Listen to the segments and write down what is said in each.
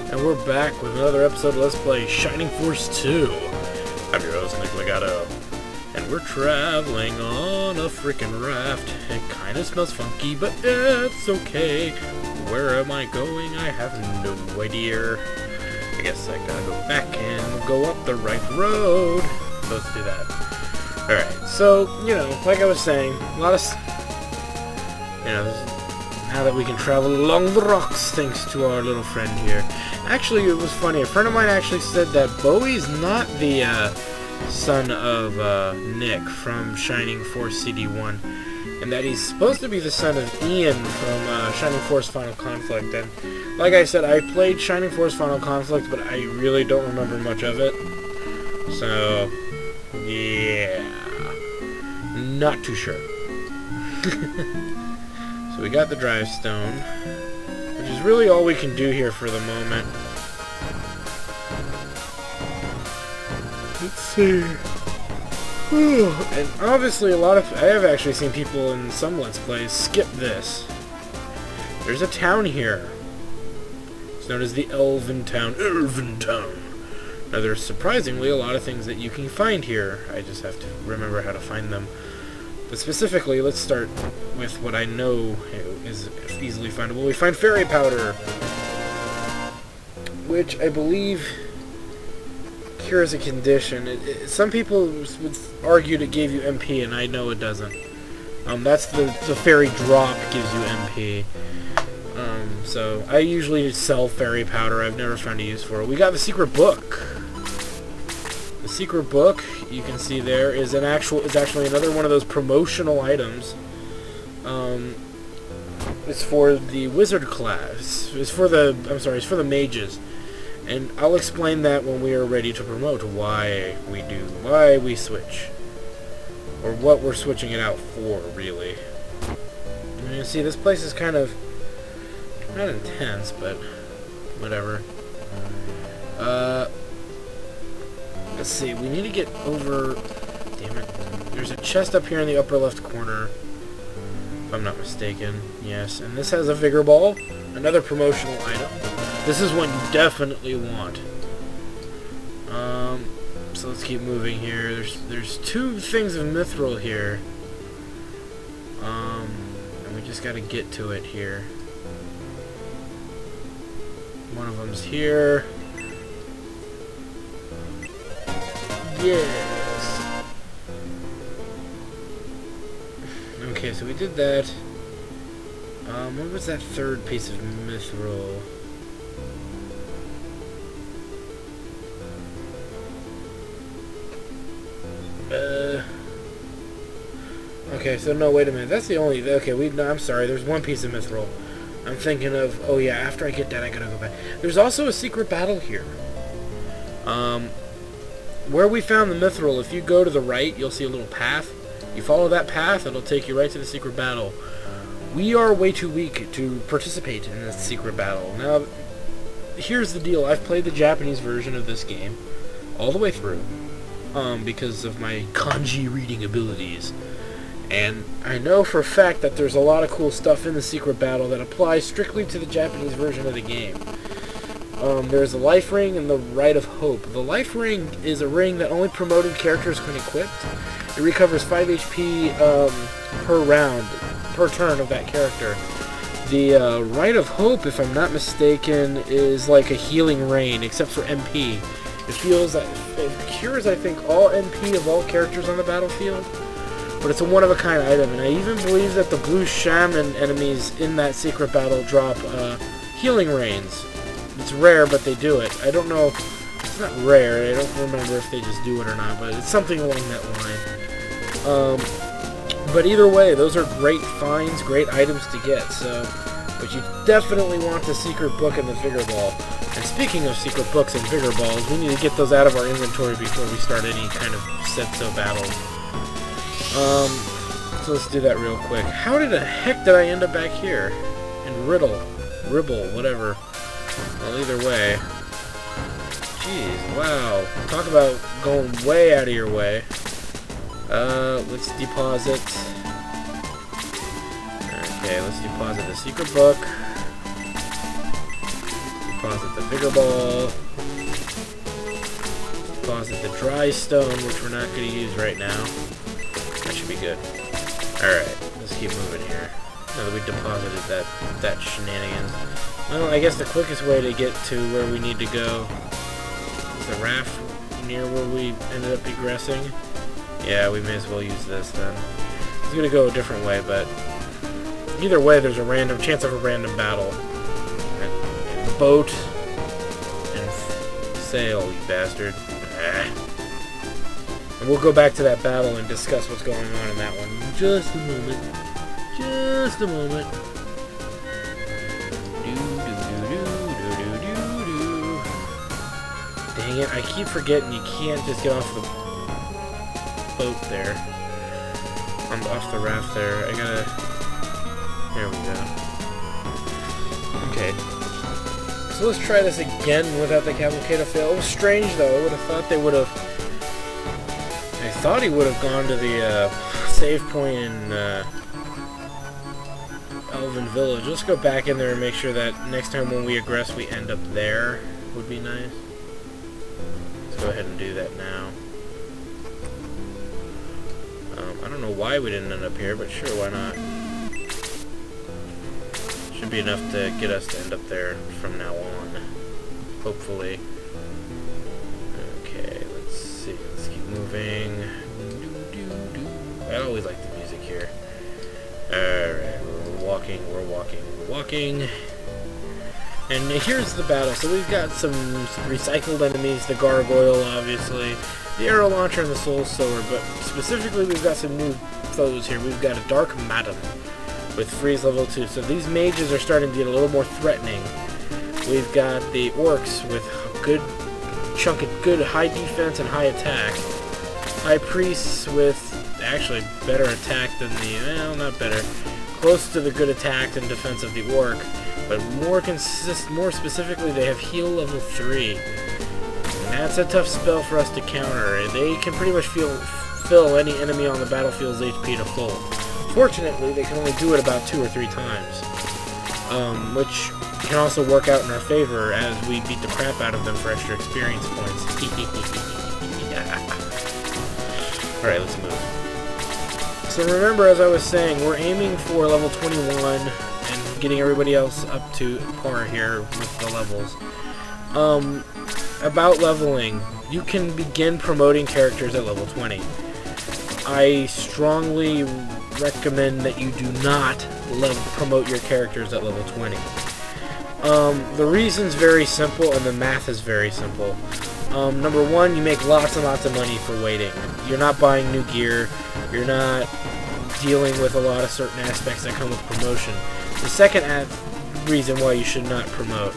And we're back with another episode of Let's Play Shining Force 2. I'm your host, Nick Legato. And we're traveling on a freaking raft. It kinda smells funky, but it's okay. Where am I going? I have no idea. I guess I gotta go back and go up the right road. Let's do that. Alright, so, like I was saying, a lot of... now that we can travel along the rocks thanks to our little friend here. Actually, it was funny. A friend of mine actually said that Bowie's not the son of Nick from Shining Force CD1, and that he's supposed to be the son of Ian from Shining Force Final Conflict. And like I said, I played Shining Force Final Conflict, but I really don't remember much of it. So, yeah, not too sure. So we got the drive stone, which is really all we can do here for the moment. Let's see. And obviously I have actually seen people in some Let's Plays skip this. There's a town here. It's known as the Elven Town. Now there's surprisingly a lot of things that you can find here. I just have to remember how to find them. But specifically, let's start with what I know is easily findable. We find fairy powder, which I believe cures a condition. Some people would argue it gave you MP, and I know it doesn't. That's the fairy drop gives you MP. So I usually sell fairy powder. I've never found a use for it. We got the secret book. The secret book, you can see there, is actually another one of those promotional items. It's for the wizard class. It's for the mages. And I'll explain that when we are ready to promote why we switch. Or what we're switching it out for, really. And you see, this place is kind of not intense, but whatever. Let's see, we need to get over... Damn it. There's a chest up here in the upper left corner, if I'm not mistaken. Yes, and this has a vigor ball, another promotional item. This is one you definitely want. So let's keep moving here. There's two things of mithril here. And we just gotta get to it here. One of them's here. Yes. Okay, so we did that. What was that third piece of mithril? Okay, so no, wait a minute. That's the only... Okay, no, I'm sorry. There's one piece of mithril. I'm thinking of... Oh, yeah, after I get that, I gotta go back. There's also a secret battle here. Where we found the mithril, if you go to the right, you'll see a little path. You follow that path, it'll take you right to the secret battle. We are way too weak to participate in this secret battle. Now, here's the deal. I've played the Japanese version of this game all the way through because of my kanji reading abilities. And I know for a fact that there's a lot of cool stuff in the secret battle that applies strictly to the Japanese version of the game. There's the life ring and the rite of hope. The life ring is a ring that only promoted characters can equip. It recovers 5 HP per turn of that character. The rite of hope, if I'm not mistaken, is like a healing rain, except for MP. It cures, I think, all MP of all characters on the battlefield. But it's a one-of-a-kind item, and I even believe that the blue shaman enemies in that secret battle drop healing rains. It's rare, but they do it. I don't know. It's not rare. I don't remember if they just do it or not, but it's something along that line. But either way, those are great finds, great items to get. But you definitely want the secret book and the vigor ball. And speaking of secret books and vigor balls, we need to get those out of our inventory before we start any kind of Setso battles. So let's do that real quick. How the heck did I end up back here? In Ribble, whatever. Well, either way. Jeez, wow. Talk about going way out of your way. Let's deposit. Okay, let's deposit the secret book. deposit the Vigor Ball. Deposit the Dry Stone, which we're not going to use right now. That should be good. Alright, let's keep moving here. Now that we deposited that shenanigans. Well, I guess the quickest way to get to where we need to go is the raft near where we ended up egressing. Yeah, we may as well use this then. It's going to go a different way, but either way there's a random chance of a random battle. And boat and sail, you bastard. And we'll go back to that battle and discuss what's going on in that one in just a moment. Just a moment. Dang it, I keep forgetting you can't just get off the boat there. Off the raft there. I gotta... There we go. Okay. So let's try this again without the cavalcade of fail. It was strange though. I would have thought they would have... I thought he would have gone to the save point in Elven Village. Let's go back in there and make sure that next time when we egress we end up there. Would be nice. Let's go ahead and do that now. I don't know why we didn't end up here, but sure, why not? Should be enough to get us to end up there from now on. Hopefully. Okay, let's see. Let's keep moving. I always like the music here. Alright, we're walking, we're walking, we're walking. And here's the battle. So we've got some recycled enemies, the gargoyle, obviously, the arrow launcher, and the soul sower, but specifically we've got some new foes here. We've got a dark madam with freeze level 2. So these mages are starting to get a little more threatening. We've got the orcs with a good chunk of good high defense and high attack. High priests with actually better attack than the, well, not better, close to the good attack and defense of the orc, but more specifically they have heal level 3. And that's a tough spell for us to counter. They can pretty much fill any enemy on the battlefield's HP to full. Fortunately, they can only do it about 2 or 3 times, which can also work out in our favor as we beat the crap out of them for extra experience points. Alright, let's move. So remember, as I was saying, we're aiming for level 21 and getting everybody else up to par here with the levels. About leveling, you can begin promoting characters at level 20. I strongly recommend that you do not promote your characters at level 20. The reason's very simple and the math is very simple. Number one, you make lots and lots of money for waiting. You're not buying new gear. You're not dealing with a lot of certain aspects that come with promotion. The second reason why you should not promote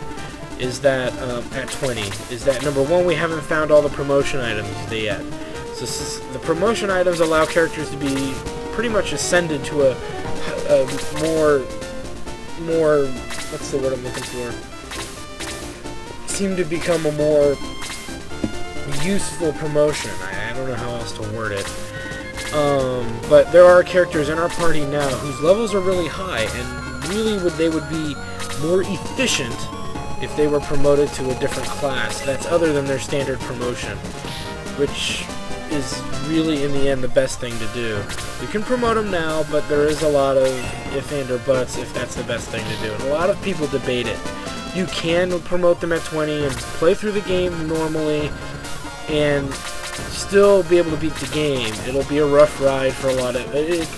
is that at 20 is that number one, we haven't found all the promotion items yet. So the promotion items allow characters to be pretty much ascended to a more what's the word I'm looking for? Seem to become a more useful promotion. I don't know how else to word it. But there are characters in our party now whose levels are really high, and really they would be more efficient if they were promoted to a different class that's other than their standard promotion, which is really in the end the best thing to do. You can promote them now, but there is a lot of if and or buts if that's the best thing to do, and a lot of people debate it. You can promote them at 20 and play through the game normally and still be able to beat the game. It'll be a rough ride for a lot of it.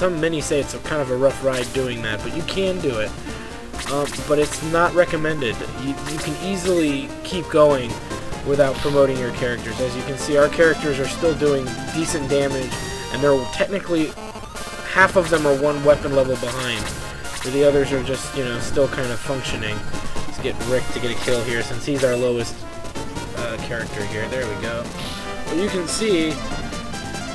Many say it's kind of a rough ride doing that, but you can do it. But it's not recommended. You can easily keep going without promoting your characters. As you can see, our characters are still doing decent damage, and they're technically half of them are one weapon level behind, where the others are just, you know, still kind of functioning. Let's get Rick to get a kill here since he's our lowest character here. There we go. But you can see, you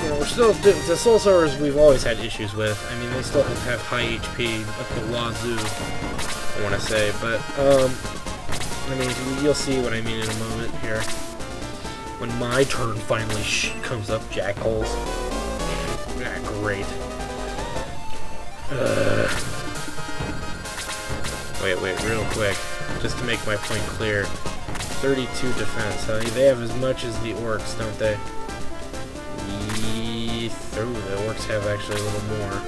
know, we're still the soul sowers we've always had issues with. I mean, they still have high HP up the wazoo, I want to say, but I mean, you'll see what I mean in a moment here when my turn finally comes up. Jackholes. Ah, great. Wait, real quick. just to make my point clear. 32 defense. They have as much as the orcs, don't they? Ooh, the orcs have actually a little more.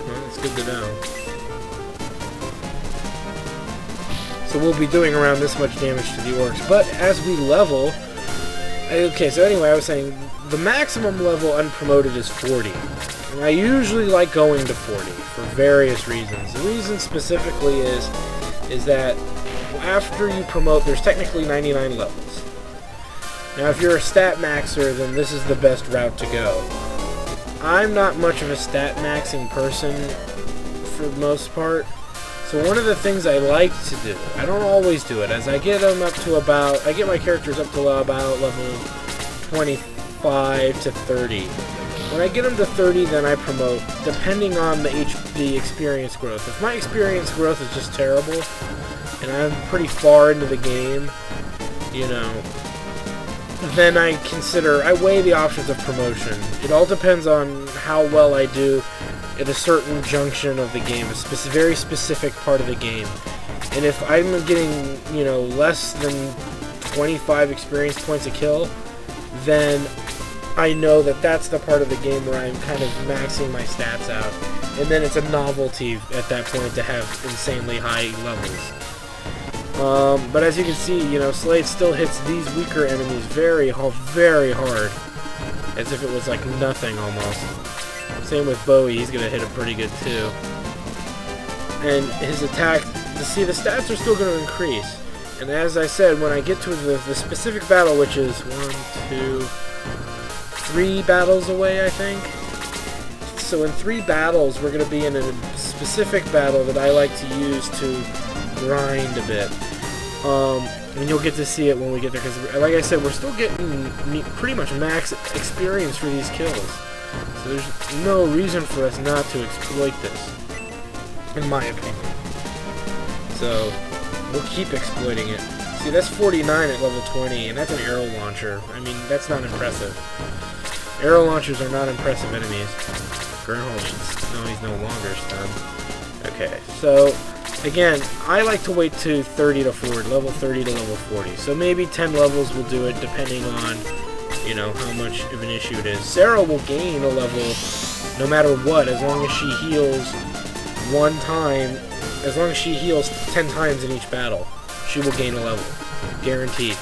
Well, that's good to know. So we'll be doing around this much damage to the orcs. But as we level... Okay, so anyway, I was saying the maximum level unpromoted is 40. And I usually like going to 40 for various reasons. The reason specifically is that after you promote, there's technically 99 levels. Now, if you're a stat maxer, then this is the best route to go. I'm not much of a stat maxing person for the most part. So one of the things I like to do, I don't always do it, as I get them up to about, I get my characters up to about level 25 to 30. When I get them to 30, then I promote, depending on the experience growth. If my experience growth is just terrible, and I'm pretty far into the game, you know, then I weigh the options of promotion. It all depends on how well I do at a certain junction of the game, a very specific part of the game. And if I'm getting, you know, less than 25 experience points a kill, then I know that that's the part of the game where I'm kind of maxing my stats out. And then it's a novelty at that point to have insanely high levels. But as you can see, you know, Slade still hits these weaker enemies very hard. As if it was like nothing almost. Same with Bowie, he's going to hit him pretty good too. And his attack, see, the stats are still going to increase. And as I said, when I get to the specific battle, which is 3 battles away, I think. So in 3 battles, we're going to be in a specific battle that I like to use to grind a bit. And you'll get to see it when we get there, because like I said, we're still getting pretty much max experience for these kills. So there's no reason for us not to exploit this, in my opinion. So we'll keep exploiting it. See, that's 49 at level 20, and that's an arrow launcher. I mean, that's not impressive. Arrow launchers are not impressive enemies. Gernhold should... No, he's no longer stunned. Okay, so... Again, I like to wait to 30 to 40, level 30 to level 40. So maybe 10 levels will do it, depending on, you know, how much of an issue it is. Sarah will gain a level no matter what, as long as she heals 1 time. As long as she heals 10 times in each battle, she will gain a level. Guaranteed.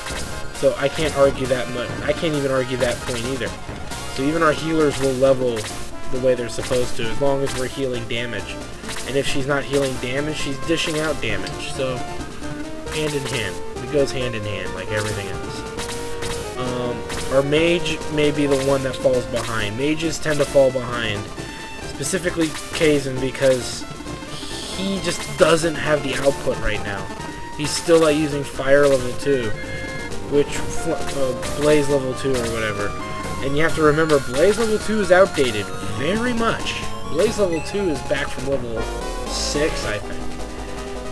So I can't argue that much. I can't even argue that point either. So even our healers will level the way they're supposed to, as long as we're healing damage. And if she's not healing damage, she's dishing out damage. So, hand in hand. It goes hand in hand, like everything else. Our mage may be the one that falls behind. Mages tend to fall behind. Specifically Kazan, because he just doesn't have the output right now. He's still like using Fire level 2. Which, Blaze level 2 or whatever. And you have to remember, Blaze level 2 is outdated very much. Blaze level 2 is back from level 6, I think,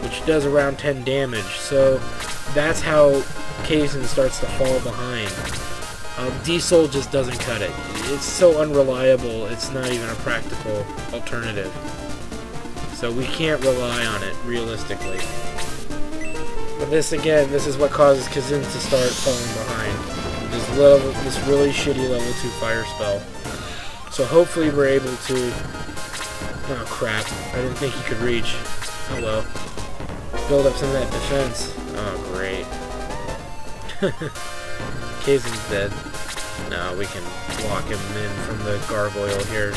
which does around 10 damage, so that's how Kazan starts to fall behind. D-Soul just doesn't cut it. It's so unreliable, it's not even a practical alternative. So we can't rely on it, realistically. But this, again, this is what causes Kazan to start falling behind. This really shitty level 2 fire spell. So hopefully we're able to... Oh crap, I didn't think he could reach. Oh well. Build up some of that defense. Oh great. Kazan's dead. No, we can block him in from the gargoyle here.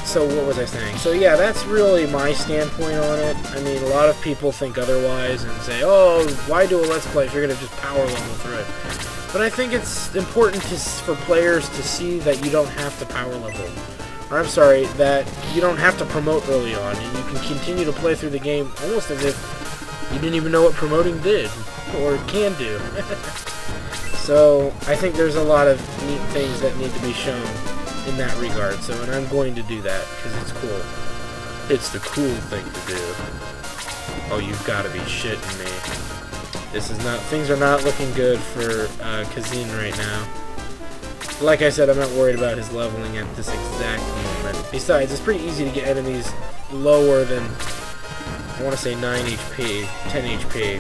So what was I saying? So yeah, that's really my standpoint on it. I mean, a lot of people think otherwise and say, oh, why do a Let's Play if you're going to just power level through it? But I think it's important for players to see that you don't have to power level. Or I'm sorry, that you don't have to promote early on, and you can continue to play through the game almost as if you didn't even know what promoting did, or can do. So, I think there's a lot of neat things that need to be shown in that regard, so, and I'm going to do that, because it's cool. It's the cool thing to do. Oh, you've got to be shitting me. This is not, things are not looking good for Kazan right now. Like I said, I'm not worried about his leveling at this exact moment. Besides, it's pretty easy to get enemies lower than I want to say 9 HP, 10 HP.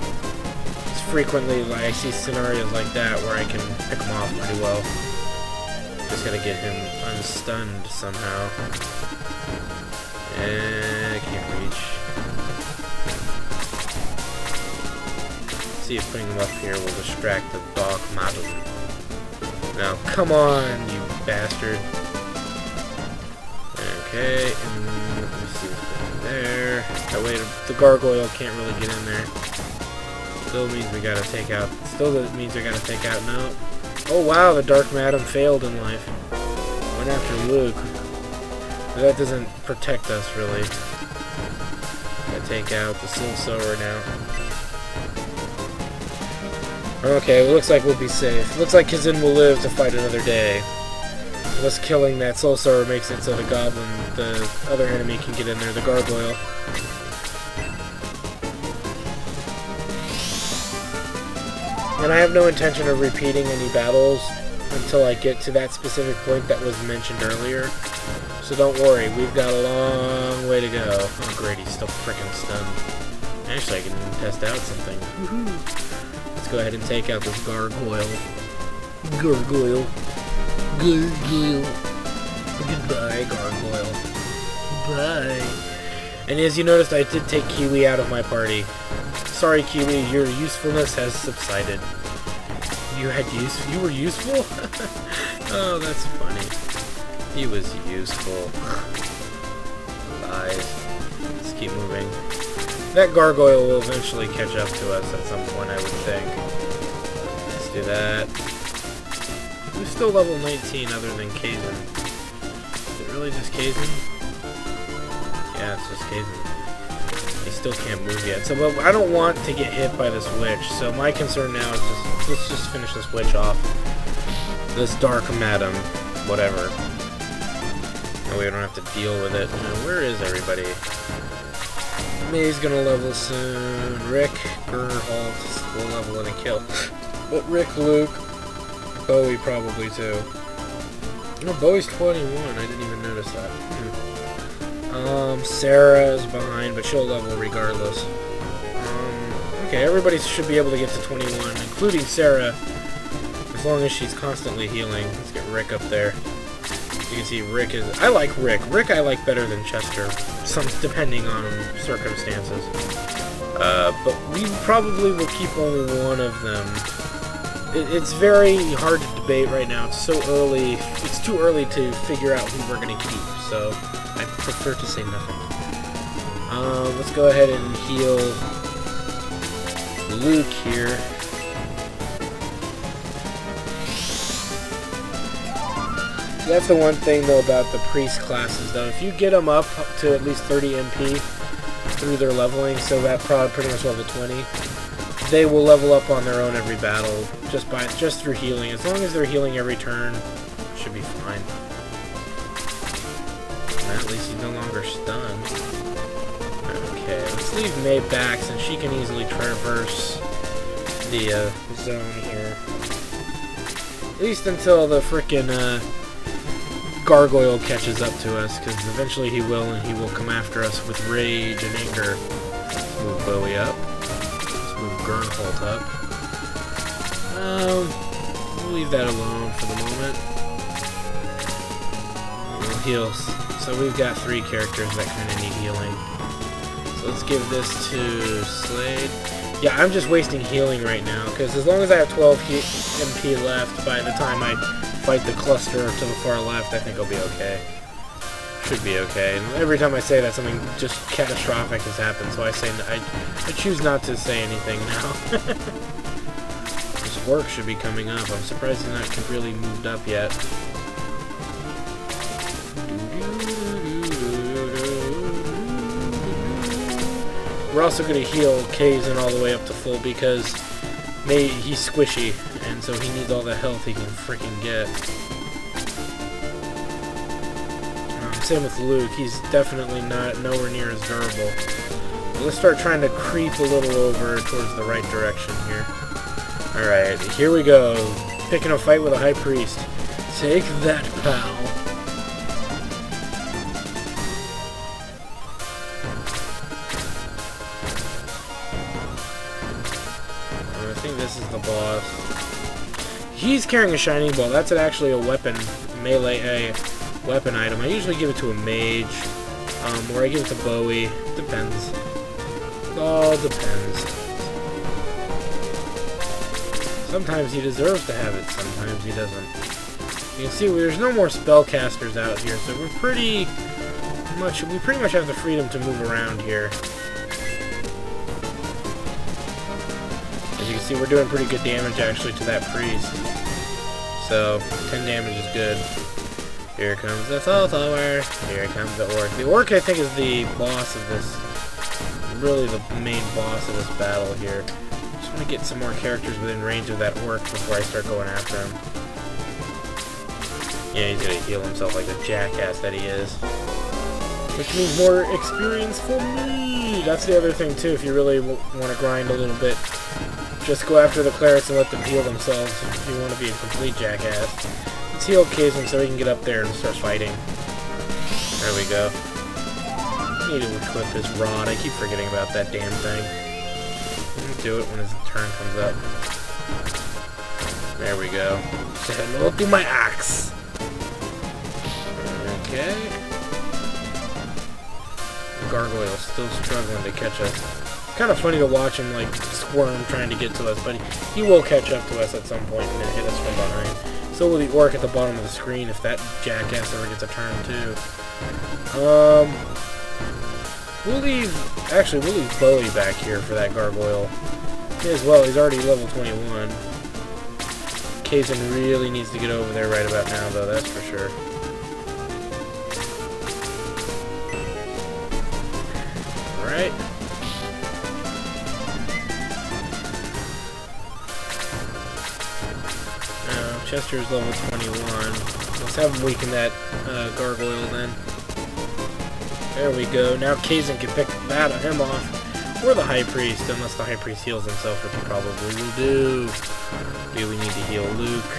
It's frequently, like, I see scenarios like that where I can pick him off pretty well. Just gotta get him unstunned somehow. I can't reach. See if putting him up here will distract the dog model. Now, come on, you bastard. Okay, and let me see what's there. That way the gargoyle can't really get in there. Still means we gotta take out. Still means we gotta take out. No. Oh wow, the Dark Madam failed in life. Went after Luke. But that doesn't protect us really. Gotta take out the Soul Sower now. Okay, it looks like we'll be safe. Looks like Kazin will live to fight another day. Unless killing that Soul Sower makes it so the goblin, the other enemy, can get in there, the gargoyle. And I have no intention of repeating any battles until I get to that specific point that was mentioned earlier. So don't worry, we've got a long way to go. Oh great, he's still freaking stunned. Actually, I can test out something. Woohoo! Let's go ahead and take out this gargoyle. Gargoyle. Gargoyle. Goodbye, gargoyle. Bye. And as you noticed, I did take Kiwi out of my party. Sorry, Kiwi, your usefulness has subsided. You were useful? Oh, that's funny. He was useful. Bye. Let's keep moving. That gargoyle will eventually catch up to us at some point, I would think. Let's do that. We're still level 19 other than Kazin. Is it really just Kazin? Yeah, it's just Kazin. He still can't move yet. So, but I don't want to get hit by this witch. So my concern now is just, let's just finish this witch off. This Dark Madam, whatever. That way we don't have to deal with it. Now, where is everybody? May's gonna level soon. Rick, Gerholt will level in a kill. But Rick, Luke, Bowie probably too. No, Bowie's 21. I didn't even notice that. Sarah is behind, but she'll level regardless. Okay, everybody should be able to get to 21, including Sarah, as long as she's constantly healing. Let's get Rick up there. You can see Rick is... I like Rick. Rick I like better than Chester, depending on circumstances. But we probably will keep only one of them. It's very hard to debate right now. It's so early. It's too early to figure out who we're going to keep, so I prefer to say nothing. Let's go ahead and heal Luke here. That's the one thing, though, about the priest classes, though. If you get them up to at least 30 MP through their leveling, so that probably pretty much level 20, they will level up on their own every battle just through healing. As long as they're healing every turn, it should be fine. And at least he's no longer stunned. Okay, let's leave May back since she can easily traverse the zone here. At least until the frickin' gargoyle catches up to us, because eventually he will, and he will come after us with rage and anger. Let's move Bowie up. Let's move Gernholt up. We'll leave that alone for the moment. We'll heal. So we've got 3 characters that kind of need healing. So let's give this to Slade. Yeah, I'm just wasting healing right now, because as long as I have 12 MP left by the time I fight the cluster to the far left, I think I'll be okay. Should be okay. And every time I say that, something just catastrophic has happened, so I choose not to say anything now. This work should be coming up. I'm surprised he's not really moved up yet. We're also going to heal Kazin all the way up to full because he's squishy, and so he needs all the health he can freaking get. Same with Luke. He's definitely nowhere near as durable. Let's start trying to creep a little over towards the right direction here. Alright, here we go. Picking a fight with a high priest. Take that, pal. think this is the boss. He's carrying a shining ball. That's actually a weapon, melee weapon item. I usually give it to a mage, or I give it to Bowie. Depends. It all depends. Sometimes he deserves to have it, sometimes he doesn't. You can see there's no more spellcasters out here, so we pretty much have the freedom to move around here. As you can see, we're doing pretty good damage actually to that priest. So 10 damage is good. Here comes the Soul Tower. Here comes the Orc. The Orc, I think, is the boss of this. Really the main boss of this battle here. Just want to get some more characters within range of that Orc before I start going after him. Yeah, he's gonna heal himself like the jackass that he is. Which means more experience for me! That's the other thing too, if you really want to grind a little bit. Just go after the clerics and let them heal themselves if you want to be a complete jackass. Let's heal Kazin so he can get up there and start fighting. There we go. I need to equip his rod. I keep forgetting about that damn thing. Do it when his turn comes up. There we go. Say hello to my axe! Okay. Gargoyle's still struggling to catch us. It's kind of funny to watch him like squirm trying to get to us, but he will catch up to us at some point and then hit us from behind. So will the Orc at the bottom of the screen if that jackass ever gets a turn too. We'll leave Bowie back here for that gargoyle. May as well, he's already level 21. Kazin really needs to get over there right about now though, that's for sure. Alright. Chester's level 21. Let's have him weaken that gargoyle then. There we go. Now Kazin can pick him off. Or the High Priest, unless the High Priest heals himself, which he probably will do. Do we need to heal Luke?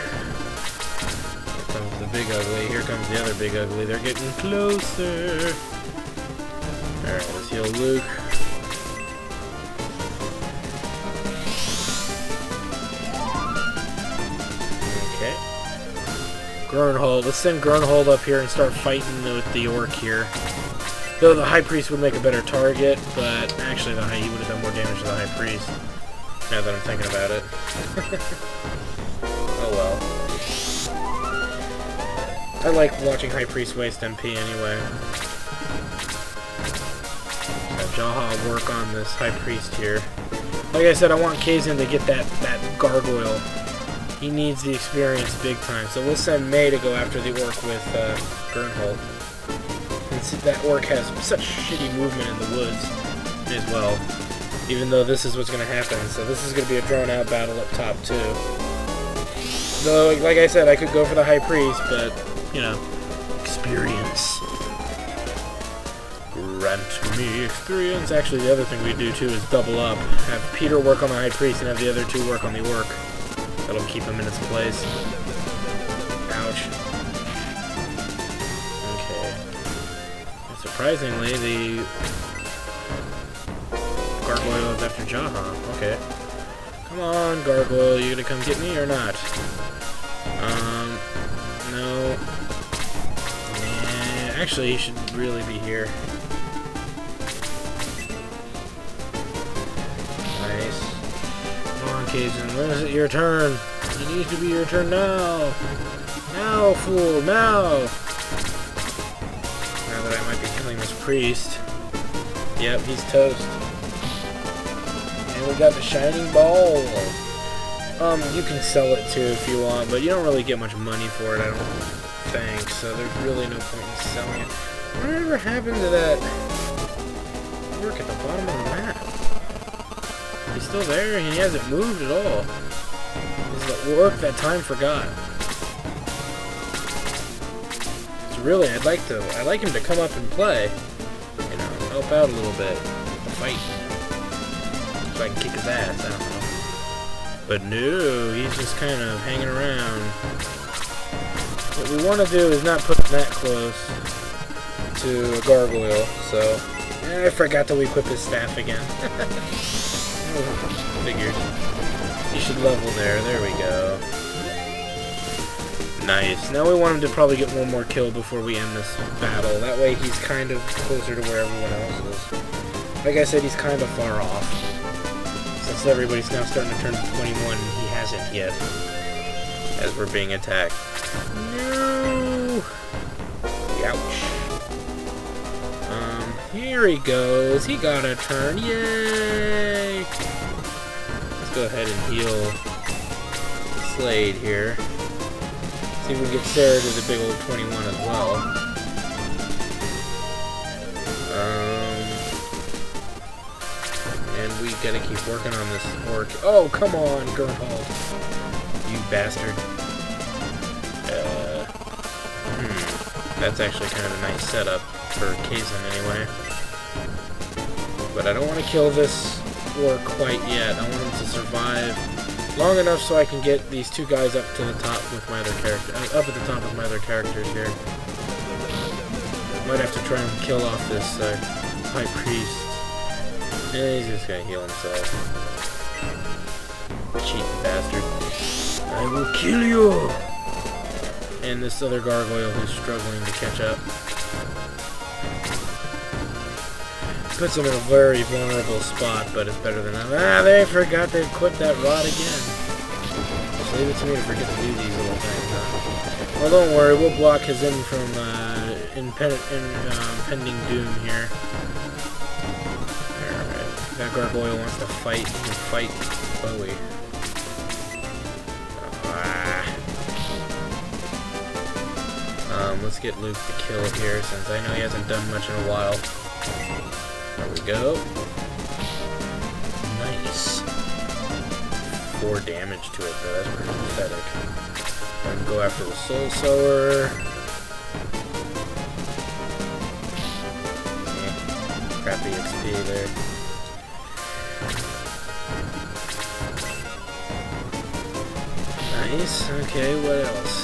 Here comes the Big Ugly. Here comes the other Big Ugly. They're getting closer. Alright, let's heal Luke. Okay. Grunhold. Let's send Grunhold up here and start fighting with the Orc here. Though the High Priest would make a better target, but actually he would have done more damage to the High Priest. Now that I'm thinking about it. Oh well. I like watching High Priest waste MP anyway. Have Jaha work on this High Priest here. Like I said, I want Kazin to get that gargoyle. He needs the experience big time. So we'll send May to go after the Orc with Grunhold. That Orc has such shitty movement in the woods as well, even though this is what's going to happen. So this is going to be a drawn-out battle up top too. Though, like I said, I could go for the High Priest, but you know, experience. Grant me experience. Actually, the other thing we do too is double up. Have Peter work on the High Priest and have the other two work on the Orc. That'll keep him in its place. Ouch. Surprisingly, the gargoyle is after Jaha. Okay. Come on, gargoyle, you gonna come get me or not? No. Yeah, actually, he should really be here. Nice. Come on, Kazin, when is it your turn? It needs to be your turn now. Now, fool, now. That I might be killing this priest. Yep, he's toast. And we got the shining ball. You can sell it too if you want, but you don't really get much money for it, I don't think, so there's really no point in selling it. Whatever happened to that Orc at the bottom of the map? He's still there and he hasn't moved at all. This is the Orc that time forgot. Really, I'd like him to come up and play. You know, help out a little bit. The fight. So I can kick his ass, I don't know. But no, he's just kind of hanging around. What we want to do is not put him that close to a gargoyle, so... I forgot to equip his staff again. Figures. He should level there. There we go. Nice. Now we want him to probably get one more kill before we end this battle. That way he's kind of closer to where everyone else is. Like I said, he's kind of far off. Since everybody's now starting to turn 21, he hasn't yet. As we're being attacked. No! Ouch. Here he goes. He got a turn. Yay! Let's go ahead and heal Slade here. See if we can get Sarah to the big old 21 as well. And we gotta keep working on this orc. Oh, come on, Gernhold. You bastard. That's actually kind of a nice setup for Kazan anyway. But I don't want to kill this orc quite yet. I want him to survive long enough so I can get these two guys up to the top with my other character, up at the top with my other characters here. Might have to try and kill off this high priest. Yeah, he's just gonna heal himself. Cheeky bastard. I will kill you! And this other gargoyle who's struggling to catch up. Puts him in a very vulnerable spot, but it's better than that. Ah, they forgot to equip that rod again. Just leave it to me to forget to do these little things. Well, don't worry, we'll block his in from impending doom here. Alright, that gargoyle wants to fight. He can fight Bowie. Let's get Luke to kill it here, since I know he hasn't done much in a while. There we go. Nice. 4 damage to it, though. That's pretty pathetic. And go after the Soul Sower. Crappy XP there. Nice. Okay, what else?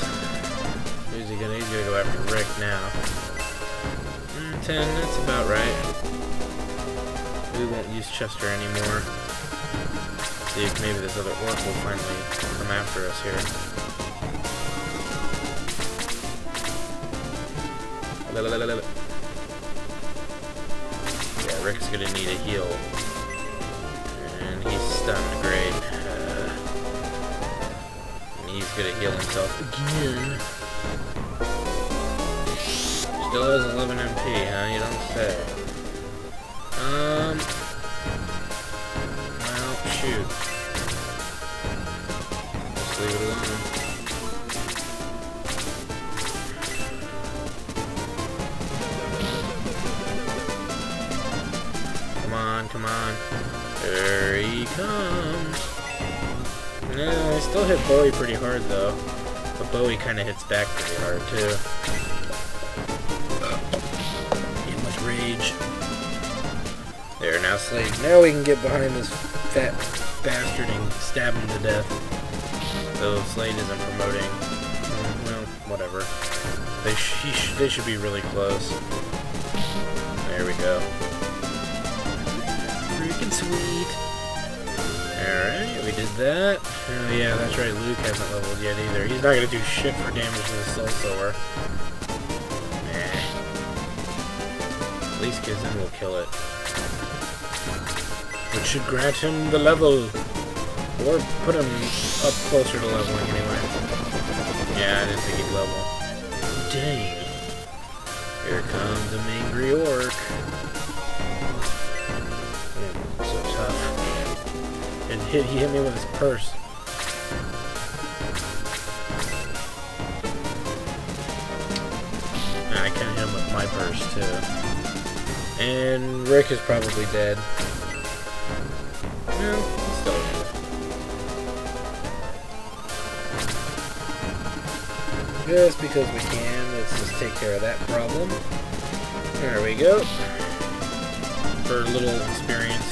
He's gonna go after Rick now. 10, that's about right. We won't use Chester anymore. See if maybe this other orc will finally come after us here. Yeah, Rick's gonna need a heal. And he's stunned, great. And he's gonna heal himself again. Still has 11 MP, huh? You don't say. Well, shoot. Just leave it alone. Come on, come on. There he comes. No, I still hit Bowie pretty hard, though. But Bowie kind of hits back pretty hard, too. Rage. There, now Slade. Now we can get behind this fat bastard and stab him to death. Though Slade isn't promoting. Well, whatever. They should be really close. There we go. Freaking sweet. Alright, we did that. Oh yeah, that's right, Luke hasn't leveled yet either. He's not gonna do shit for damage to the Soul Sower. At least Kazan will kill it. Which should grant him the level. Or put him up closer to leveling anyway. Yeah, I didn't think he'd level. Dang. Here comes an angry orc. So tough. And he hit me with his purse. And I can hit him with my purse too. And Rick is probably dead. No, he's still alive. Just because we can, let's just take care of that problem. There we go. For a little experience.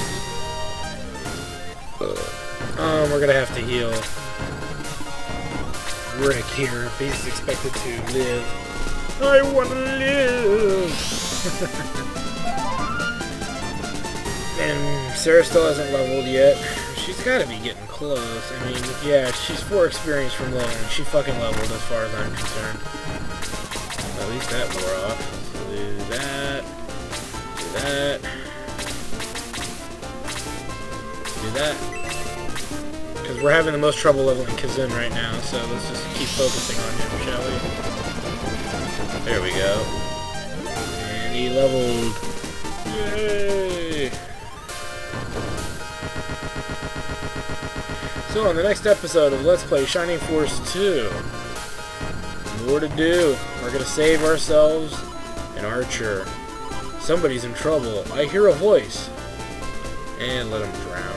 We're gonna have to heal Rick here if he's expected to live. I wanna live! And Sarah still hasn't leveled yet. She She's gotta be getting close. I mean, yeah, she's 4 experience from leveling. She fucking leveled as far as I'm concerned. At least that wore off. So do that. Do that. Do that. Because we're having the most trouble leveling Kazin right now, so let's just keep focusing on him, shall we? There we go. And he leveled. Yay! So on the next episode of Let's Play Shining Force 2, more to do. We're gonna save ourselves an archer. Somebody's in trouble. I hear a voice. And let him drown.